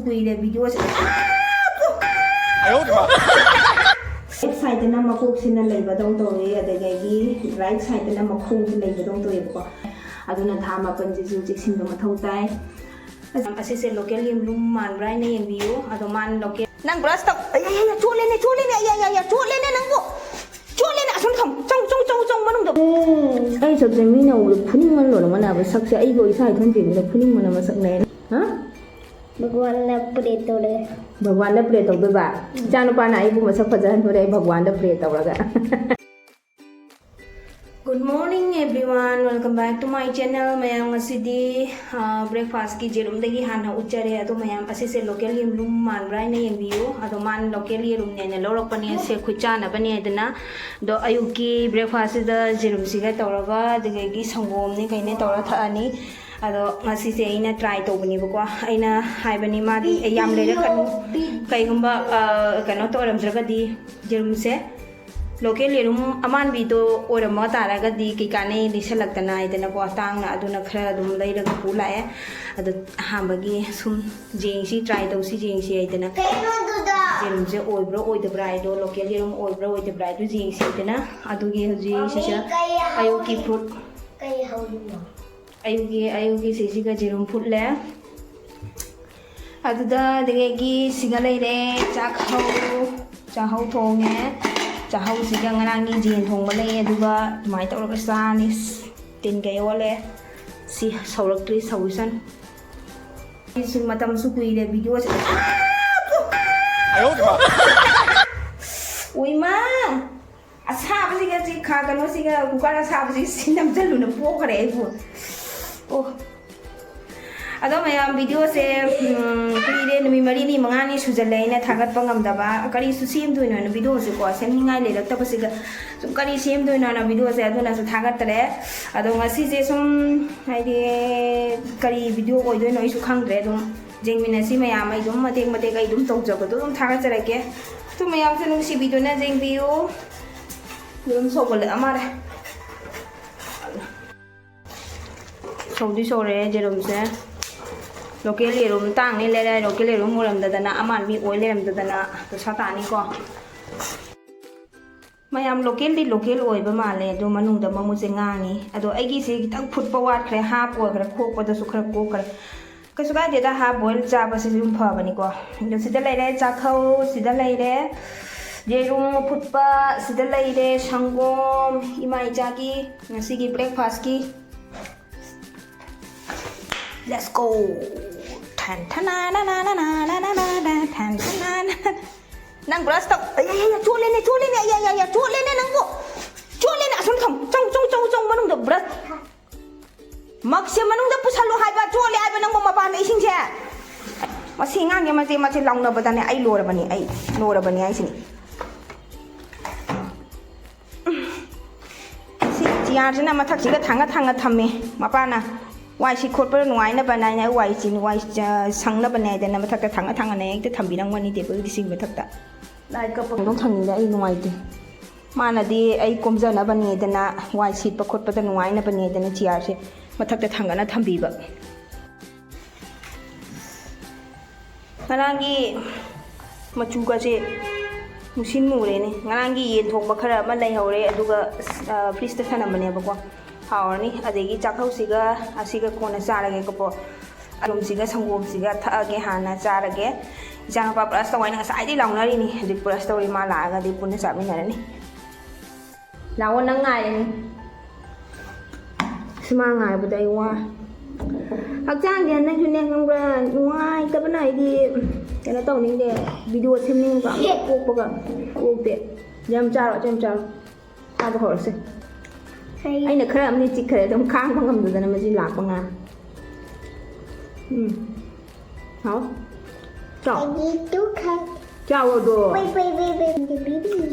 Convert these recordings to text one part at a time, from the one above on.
kuile video se ayo de ma left side na makok sina leiba dong to e adagi right side na makhung sin leiba dong to e ko aduna thama panji ju jiksin do mathau tai asise local him lum man rai na yeng biu ado man local nang brush to ya chole ne ya chole ne nang go chole ne asun tham chong manung do ai sak je mi na u phuning man lo na ba sak se ai go isai thon jing le phuning man ma sak ne ha भगवान ने pray तोड़े भगवान ने pray तौदे बा जानु पाना आई बु मसक फजहन होरे भगवान ने प्रे तौरगा good morning everyone welcome back to my channel मयाम ngасidi ब्रेकफास्ट की जेरुम दगी हाना उच्चरे अदो मयाम असेसे लोकल यमलुम मानब्राय ने यंबियो अदो मान लोकल यरुम ने लोरक पने से खुचाना बने दना दो अयुकी ब्रेकफास्ट द जेरुम सिगा तौरगा दगी संगोम ने कइने तौरा थानी अदो ngасise aina try tobani bako aina haibani madi yam lere kanu kaigumba kano toramjraga di jerum se local yerum aman bi to orama taraga di kikane lisalakana idana ko tangna aduna khara dum leiraga pulae adu hambagi sum jengsi try to si jengsi idana jerum je oibro oidabra ido local yerum oibro oidabra ido jengsi idana adugi hoji sisa ayoki fruit kai hawlu ayugi sisiga jerum futle aduda degegi siga leire chahau thonge chahau siga nganangi jin thongba lei aduga mai tawra sani tin ga yole si saurakri sausan isu matam su kuile video ayo de ma oi ma asaba siga si khagano siga kukara asaba si sinam jalu na pokare bu oh ado mayam video se kire numi mari ni mangani sujale na thagat pangam daba kari su sim du na video se ko sem ningai le lakta pasiga sum kari sim du na video se aduna su thagat tare ado ngasi je sum haide kari video ko do no isu khangre dum jengmina si mayam ai dum mate kai dum tok jog dum thagat tare ke tu mayam se nung si video na jeng bio dum so bol amare sore jerum se local yerum tang ni le local yerum muram dadana aman mi oil yerum dadana to satani ko mayam local di local oil ba male do manung da mamu se ngangi ado aigi se kitang phut pawat khre ha po khre khok pa da su khre ko khre kasu ga de da ha boil cha ba se jum pha bani ko do sida leire cha khau sida leire jerum phut pa sida leire sangom imai cha ki ngasi ki breakfast ki let's go tan tan na na na na na na na na tan tan nang brush to ya chole ne ya chole ne nang go chole ne asun tham chong manung da brush makse manung da pusalo hai ba chole ai ba nang ma pa ne sing che masi ngang ya mate long na ba da ne ai lora bani ai sini si jiar jina mathak si ga thanga thamme ma pa na wai si khot par nuai na banai na wai sang na banai da na mathak ta thanga na ek ta thambi nang mani table gi sing mathak ta lai ka pang dong thangin da ai nuai de mana di ai komja na bani da na wai si pa khot pa ta nuai na bani da na chiar se mathak ta thanga na thambi ba ngangi machu ka se musin mure ne ngangi yen thok ba khara ma lai hore aduga fridge ta thana bane ba ko hawarni adegi chakhau siga asiga kona charage ko po alum siga sangom siga thage hana charage jang pa plus to waina sai di launari ni di plus to ri ma la ga di punna sa mina ni lawo nang ngai ni sima ngai bu dai wa hak jang dia na ju ne ngam ra nuai ka banai di kana to ning de video sim ning ba ko ga ko de jam charo ta ba hor se ai nè khơi âm đi chỉ khơi trong khang bằng ngầm rồi mà chỉ lạc bằng à hả chào chào rồi đồ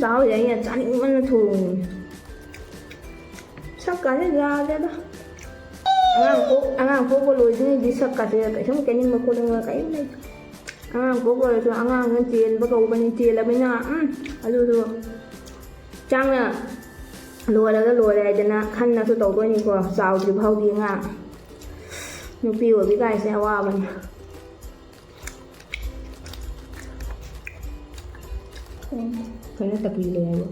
chào vậy nha chả những món thường sắp cả ra đó anh phố có lối đi sắp cả cái xong cái nhưng mà cô đang cái này anh phố có rồi anh ngân tiền bắt đầu bên tiền là bên nào rồi trang nè lùa là cho nó khăn nó tôi tôi như quoi giàu thì bao đi ngang nhưng piu ở cái gai xe qua mình Kaya takilo yan.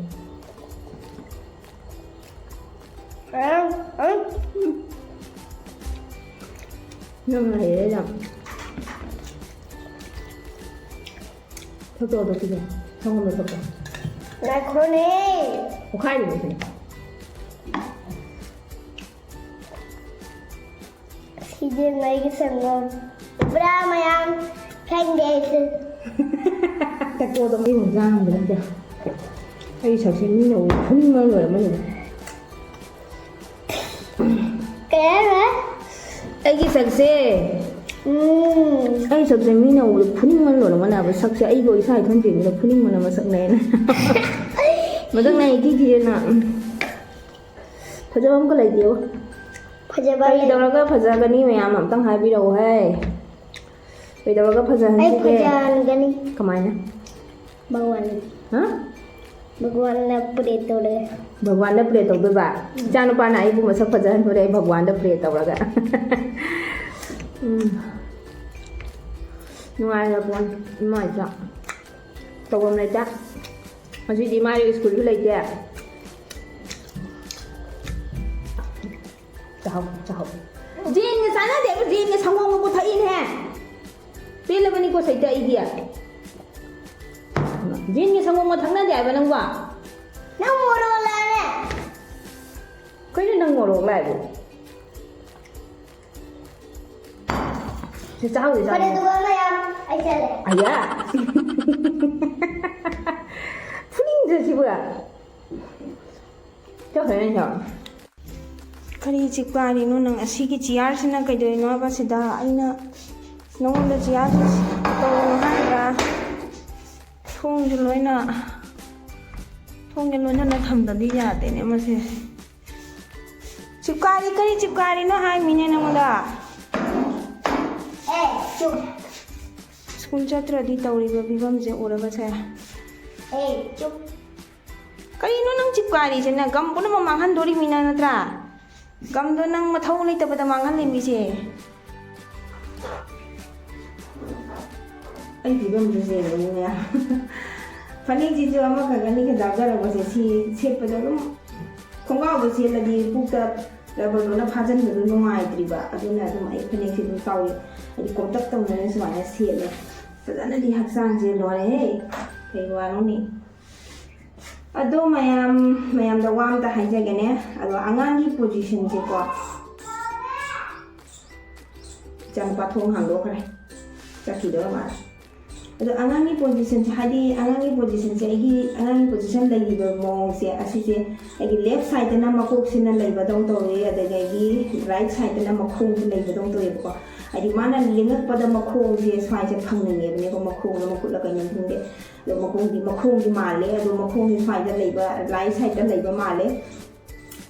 Nang nahihira lang. Totoo ba ito? Saan mo ito? Macaroni. Kain mo siya. Sige, may isang mo. Bra, mayang candies. Totoo ba yung zang mo lang dyan? Ay, sabi niya, huling mo naman yun. Kaya ba? Ay, sagse. Ay, sagse, mina, puning mo naman na. Sagse, ay, ko isa itong din. Puning mo naman sak na yun. Madang na ikikiri na. Pajabam ko lang diyo. Pajabam. Kaya daw ka pajagani mayam amtang habi daw hai. Kaya daw ka pajahan Ay, sige. pajahan gani. Kamay na? Bawal. Ha? Bawal na prito le. Bhagwan da play daw ba? Jano pa na ay bumasak pajahan ko dai bhagwan da play daw raga. Nuai na bon. Mai ja. Tawam na ja. Masih di mai school ko lai ja. Chào chào. Jin nga sana de Jin nga sangong mo thain he. Pila bani ko sai ta idia. Jin nga sangong mo thangna de ba nang wa. Nang moro la ne. Kai nang ngorok lai bu. Si chao de Pada chao. tu ba mayang? Ay, sale. Aya. Puning je si bu ya. Cho hai na. Kari chikpari no nang asigi chiyar sina kaidoino ba sida aina nongda chiyar to haira thong je loina na thamda di ya de ne mase chikpari no hai mine nangda Chup. school chatra di tawri ba bibam je ora ba sa Chup. kari no nang chikpari je na gam ko na mamanghan dori mina na tra Gamdo nang mathau lai tabada mangan le mi se ai bi bam je ne ya fani ji jo ama ka gani ka daga ra base si se pada rum khonga ba se la di pukta la ba na phajan de no ngai tri ba aduna dum ai fani si du taw ai kontak taw ne so na se le pada di haksang je lo re kai wa no ni Ado mayam da wam da haja gane ado angangi position je ko jang pathong hang do khare chaki do ma ado angangi position hadi angangi position je igi angangi position lai di mo se asi je igi left side na makok sin na lai ba dong to re ado igi right side na makhong lai ba dong to re ko adi mana lingat pada makhong je swai je phang ne ne ko makhong na makut la ka nyam thung de lo makhong di male ado makhong di swai da lai ba right side da lai ba male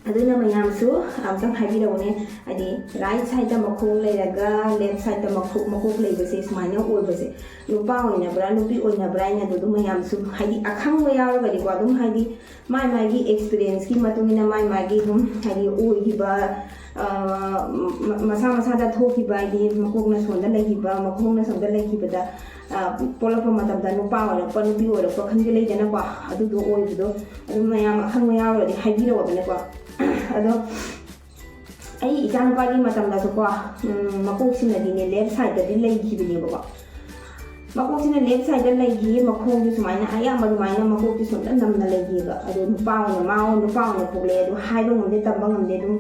aduna mayam su amtang habi ro ne adi right side da makhong lai raga left side da makhong lai ba se smanya oi ba se lu pa oi na bra lu pi oi na bra ina do mayam su hadi akhang wa ya ga di ko dum hadi mai gi experience ki matungina mai gi dum hadi oi gi ba masa da thoki ba di makong na sonda lai gi ba makhong na sonda lai gi ba da pola pa matam da no pa wa pa no pi wa pa khan gi lai jana ba adu do oi do adu mayam akhang wa ya ro di habi ro ba ne ko ado ai ijan pa gi matam da so ko makong sin na di ne left side da di lai gi bi ne ba makong sin na left side da lai gi makhong gi sumai na aya ma mai na makong gi son da nam na lai gi ga ado no pa wa ma no pa wa ko le ado hai ba ngam de tam ba ngam de dum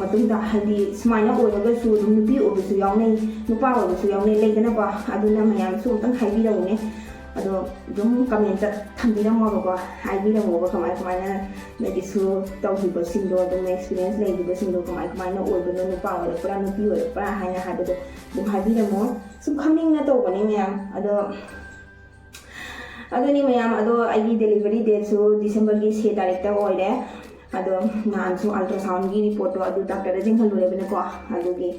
matung da hadi sumai na oi ga su dum nu pi o bi su yaw nei nu pa wa su yaw nei lai ga na ba ado na mayam su tang hai bi ro ne ado dum comment ta tham bi ra mo ba hai bi ra mo ba kamai na na di su taw hi ba sin do dum experience lai bi ba sin do kamai na oi ba nu pa wa pra nu pi wa pra hai na ha do dum hai bi ra mo sum khamning na to ba ni mayam ado ni mayam ado ai delivery date su December gi 6 tarik ta oi re ado nan su ultrasound gi report to ado doctor jing halu le bene ko ado gi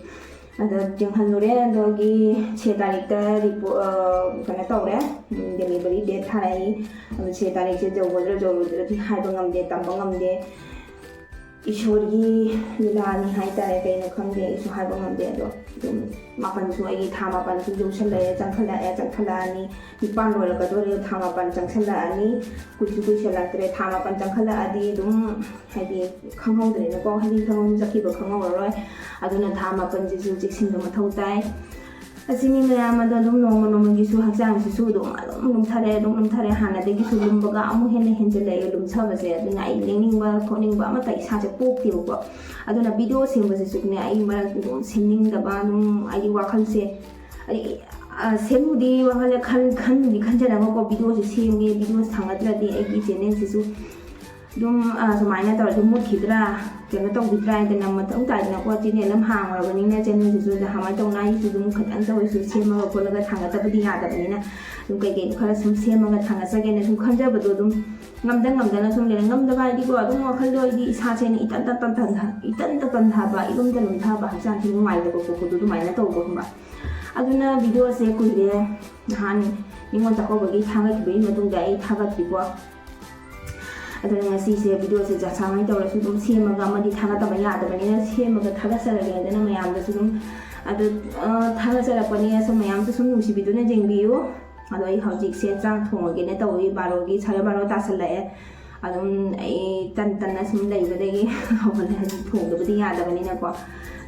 ado jing halu re ado gi 6 tarik ta report kana to re delivery date tharai ado 6 tarik se jo thi hai bangam de tam bangam de ishor gi lila ni hai tare kai na kham de su hai bangam de ado ꯑꯗꯨꯝ ꯃꯥꯄꯟꯁꯨ ꯑꯩꯒꯤ ꯊꯥ ꯃꯥꯄꯟꯁꯨ ꯌꯧꯁꯜꯂꯛꯑꯦ ꯆꯪꯈꯠꯂꯛꯑꯅꯤ ꯅꯤꯄꯥꯟ ꯂꯣꯏꯔꯛꯀꯗꯣꯔꯦ ꯊꯥ ꯃꯥꯄꯟ ꯆꯪꯁꯜꯂꯛꯑꯅꯤ ꯀꯨꯏꯁꯜꯂꯛꯇ꯭ꯔꯦ ꯊꯥ ꯃꯥꯄꯟ ꯆꯪꯈꯠꯂꯛꯑꯗꯤ ꯑꯗꯨꯝ ꯍꯥꯏꯗꯤ ꯈꯪꯍꯧꯗ꯭ꯔꯦꯅꯀꯣ ꯍꯥꯏꯗꯤ ꯆꯠꯈꯤꯕ ꯈꯪꯍꯧꯔꯔꯣꯏ ꯑꯗꯨꯅ ꯊꯥ ꯃꯥꯄꯟꯁꯤꯁꯨ ꯆꯦꯛꯁꯤꯟꯕ ꯃꯊꯧ ꯇꯥꯏ ꯑꯁꯤꯅꯤ ꯃꯌꯥꯝ ꯑꯗꯣ ꯑꯗꯨꯝ ꯅꯣꯡꯃꯒꯤꯁꯨ ꯍꯛꯆꯥꯡꯁꯤꯁꯨ ꯑꯗꯨꯝ ꯂꯨꯝꯊꯔꯦ ꯍꯥꯟꯅꯗꯒꯤꯁꯨ ꯂꯨꯝꯕꯒ ꯑꯃꯨꯛ ꯍꯦꯟꯅ ꯍꯦꯟꯖꯜꯂꯛꯑꯦ ꯂꯨꯝꯊꯕꯁꯦ ꯑꯗꯨꯅ ꯑꯩ ꯂꯦꯡꯅꯤꯡꯕ ꯈꯣꯠꯅꯤꯡꯕ ꯑꯃꯠꯇ ꯏꯁꯥꯁꯦ ꯄꯣꯛꯇꯦꯕꯀꯣ ꯑꯗꯨꯅ ꯚꯤꯗꯤꯑꯣ ꯁꯦꯝꯕꯁꯤꯁꯨꯅꯦ ꯑꯩ ꯃꯔꯛꯇ ꯑꯗꯨꯝ ꯁꯦꯝꯅꯤꯡꯗꯕ ꯑꯗꯨꯝ ꯑꯩꯒꯤ ꯋꯥꯈꯜꯁꯦ ꯁꯦꯝꯕꯨꯗꯤ ꯋꯥꯈꯜꯁꯦ ꯈꯟꯖꯔꯒꯀꯣ ꯚꯤꯗꯤꯑꯣꯁꯦ ꯁꯦꯝꯒꯦ ꯚꯤꯗꯤꯑꯣ ꯊꯥꯡꯒꯠꯇ꯭ꯔꯗꯤ ꯑꯩꯒꯤ ꯆꯦꯅꯦꯜꯁꯤꯁꯨ ꯑꯗꯨꯝ ꯁꯨꯃꯥꯏꯅ ꯇꯧꯔꯗꯤ ꯃꯨꯠꯈꯤꯗ꯭ꯔꯥ ꯀꯩꯅꯣ ꯇꯧꯈꯤꯗ꯭ꯔꯥ ꯍꯥꯏꯗꯅ ꯃꯊꯧ ꯇꯥꯏꯗꯅꯀꯣ ꯆꯦꯅꯦꯜ ꯑꯃ ꯍꯥꯡꯉꯨꯔꯕꯅꯤꯅ ꯆꯦꯅꯦꯜꯁꯤꯁꯨ ꯀꯃꯥꯏꯅ ꯇꯧꯅ ꯑꯩꯁꯨ ꯑꯗꯨꯝ ꯈꯤꯇꯪ ꯇꯧꯔꯁꯨ ꯁꯦꯝꯃꯒ ꯈꯣꯠꯂꯒ ꯊꯥꯡꯒꯠꯇꯕꯗꯤ ꯌꯥꯗꯕꯅꯤ나 ꯑꯗꯨꯝ ꯀꯩꯀꯩꯅꯣ ꯈꯔ ꯁꯨꯝ ꯁꯦꯝꯃꯒ ꯊꯥꯡꯒꯠꯆꯒꯦꯅ ꯁꯨꯝ ꯈꯟꯖꯕꯗꯣ ꯑꯗꯨꯝ ꯉꯝꯗꯅ ꯁꯨꯝ ꯂꯩꯔꯦ ꯉꯝꯗꯕ ꯍꯥꯏꯗꯤꯀꯣ ꯑꯗꯨꯝ ꯋꯥꯈꯜꯗꯣ ꯑꯩꯗꯤ ꯏꯁꯥꯁꯦꯅ ꯏꯇꯟꯇ ꯇꯟꯊꯕ ꯏꯔꯨꯝꯗ ꯂꯨꯝꯊꯕ ꯍꯛꯆꯥꯡꯁꯦ ꯅꯨꯡꯉꯥꯏꯇꯕ ꯈꯣꯠꯄꯗꯣ ꯑꯗꯨꯃꯥꯏꯅ ꯇꯧꯕ ꯈꯪꯕ ꯑꯗꯨꯅ ꯚꯤꯗꯤꯑꯣꯁꯦ ꯀꯨꯏꯔꯦ ꯅꯍꯥꯟ ꯅꯤꯉꯣꯜ ꯆꯥꯛꯀꯧꯕꯒꯤ ꯊꯥꯒꯠꯈꯤꯕꯒꯤ ꯃꯇꯨꯡꯗ ꯑꯩ ꯊꯥꯒꯠꯈꯤꯀꯣ ꯑꯗꯨꯅ ꯉꯁꯤꯁꯦ ꯚꯤꯗꯤꯑꯣꯁꯦ ꯁꯨꯃꯥꯏꯅ ꯇꯧꯔꯁꯨ ꯑꯗꯨꯝ ꯁꯦꯝꯃꯒ ꯑꯃꯗꯤ ꯊꯥꯒꯠꯇꯕ ꯌꯥꯗꯕꯅꯤꯅ ꯁꯦꯝꯃꯒ ꯊꯥꯒꯠꯆꯔꯒꯦ ꯑꯗꯨꯅ ꯃꯌꯥꯝꯗꯁꯨ ꯑꯗꯨꯝ ꯑꯗꯨ ꯊꯥꯒꯠꯆꯔꯛꯄꯅꯤ ꯁꯨꯝ ꯃꯌꯥꯝꯁꯨ ꯁꯨꯝ ꯅꯨꯡꯁꯤꯕꯤꯗꯨꯅ ꯌꯦꯡꯕꯤꯌꯨ ꯑꯗꯣ ꯑꯩ ꯍꯧꯖꯤꯛꯁꯦ ꯆꯥꯛ ꯊꯣꯡꯉꯒꯦꯅ ꯇꯧꯏ 12 ꯇꯥꯁꯜꯂꯛꯑꯦ ꯑꯗꯨꯝ ꯑꯩ ꯇꯟꯅ ꯁꯨꯝ ꯂꯩꯕꯗꯒꯤ ꯍꯧꯒꯠꯂꯦ ꯍꯧꯖꯤꯛ ꯊꯣꯡꯗꯕꯗꯤ ꯌꯥꯗꯕꯅꯤꯅꯀꯣ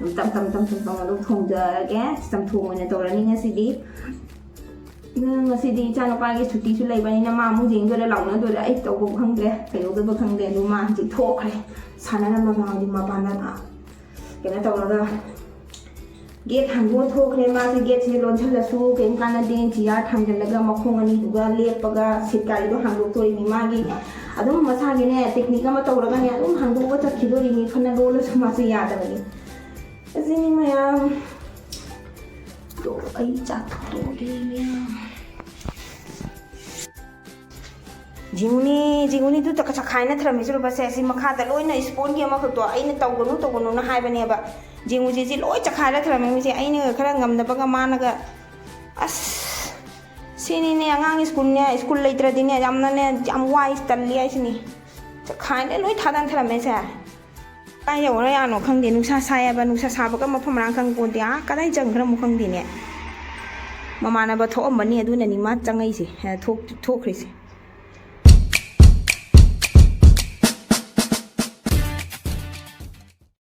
ꯑꯗꯨꯝ ꯇꯞ ꯑꯗꯨꯝ ꯊꯣꯡꯖꯔꯒꯦ ꯆꯝꯊꯣꯡ ꯑꯣꯏꯅ ꯇꯧꯔꯅꯤ ꯉꯁꯤꯗꯤ ꯏꯆꯥꯅꯨꯄꯥꯒꯤ ꯁꯨꯇꯤꯁꯨ ꯂꯩꯕꯅꯤꯅ ꯃꯥ ꯑꯃꯨꯛ ꯌꯦꯡꯗꯣꯏꯔꯥ ꯂꯥꯎꯅꯗꯣꯏꯔꯥ ꯑꯩ ꯇꯧꯕ ꯈꯪꯗ꯭ꯔꯦ ꯀꯩꯗꯧꯗꯕ ꯈꯪꯗꯦ ꯑꯗꯨ ꯃꯥ ꯍꯧꯖꯤꯛ ꯊꯣꯛꯈ꯭ꯔꯦ ꯁꯥꯟꯅꯔꯝꯃꯒ ꯍꯧꯖꯤꯛ ꯃꯄꯥꯟꯗ ꯀꯩꯅꯣ ꯇꯧꯔꯒ ꯒꯦꯠ ꯍꯥꯡꯗꯣꯛꯑ ꯊꯣꯛꯈ꯭ꯔꯦ ꯃꯥꯁꯦ ꯒꯦꯠꯁꯦ ꯂꯣꯟꯁꯤꯜꯂꯁꯨ ꯀꯩꯝ ꯀꯥꯟꯅꯗꯦ ꯆꯤꯌꯥꯔ ꯊꯥꯡꯖꯜꯂꯒ ꯃꯈꯣꯡ ꯑꯅꯤꯗꯨꯒ ꯂꯦꯞꯄꯒ ꯁꯤꯠ ꯒꯥꯔꯤꯗꯣ ꯍꯥꯡꯗꯣꯛꯇꯣꯏꯅꯤ ꯃꯥꯒꯤ ꯑꯗꯨꯝ ꯃꯁꯥꯒꯤꯅꯦ ꯇꯦꯛꯅꯤꯛ ꯑꯃ ꯇꯧꯔꯒꯅꯦ ꯑꯗꯨꯝ ꯍꯥꯡꯗꯣꯛꯑꯒ ꯆꯠꯈꯤꯗꯣꯔꯤꯅꯤ ꯐꯅ ꯂꯣꯜꯂꯁꯨ ꯃꯥꯁꯦ ꯌꯥꯗꯕꯅꯤ ꯑꯁꯤꯅꯤ ꯃꯌꯥꯝ ꯑꯩ ꯆꯥꯛ ꯊꯣꯡꯒꯦ ꯃꯌꯥꯝ ꯖꯤꯡꯎꯅꯤꯗꯨ ꯆꯈꯥꯏꯅ ꯊꯝꯔꯝꯃꯤꯁꯨ ꯑꯁꯤ ꯃꯈꯥꯗ ꯂꯣꯏꯅ ꯏꯁꯄꯣꯟꯒꯤ ꯑꯃꯈꯛꯇꯣ ꯑꯩꯅ ꯇꯧꯒꯅꯨꯅ ꯍꯥꯏꯕꯅꯦꯕ ꯖꯤꯡꯎꯁꯤ ꯂꯣꯏ ꯆꯈꯥꯏꯔ ꯊꯝꯔꯝꯃꯤꯁꯦ ꯑꯩꯅꯈꯔ ꯉꯝꯗꯕꯒ ꯃꯥꯅꯒ ꯑꯁ ꯁꯤꯅꯤꯅꯦ ꯑꯉꯥꯡ ꯁ꯭ꯀꯨꯜ ꯂꯩꯇ꯭ꯔꯗꯤꯅꯦ ꯌꯥꯝ ꯋꯥꯏ ꯇꯜꯂꯤ ꯍꯥꯏꯁꯤꯅꯤ ꯆꯈꯥꯏꯅ ꯂꯣꯏ ꯊꯥꯗꯅ ꯊꯝꯔꯝꯃꯦꯁꯦ ꯀꯥꯏ ꯌꯧꯔ ꯌꯥꯅꯣ ꯈꯪꯗꯦ ꯅꯨꯡꯁꯥ ꯁꯥꯏꯌꯦꯕ ꯅꯨꯡꯁꯥ ꯁꯥꯕꯒ ꯃꯐꯝ ꯃꯔꯥꯡ ꯈꯪꯄꯣꯟꯇꯦ ꯀꯗꯥꯏ ꯆꯪꯈ꯭ꯔꯃꯣ ꯈꯪꯗꯦꯅꯦ ꯃꯃꯥꯟꯅꯕ ꯊꯣꯛꯑꯝꯕꯅꯤ ꯑꯗꯨꯅꯅꯤ ꯃꯥ ꯆꯪꯉꯛꯏꯁꯦ ꯊꯣꯛꯈ꯭ꯔꯤꯁꯦ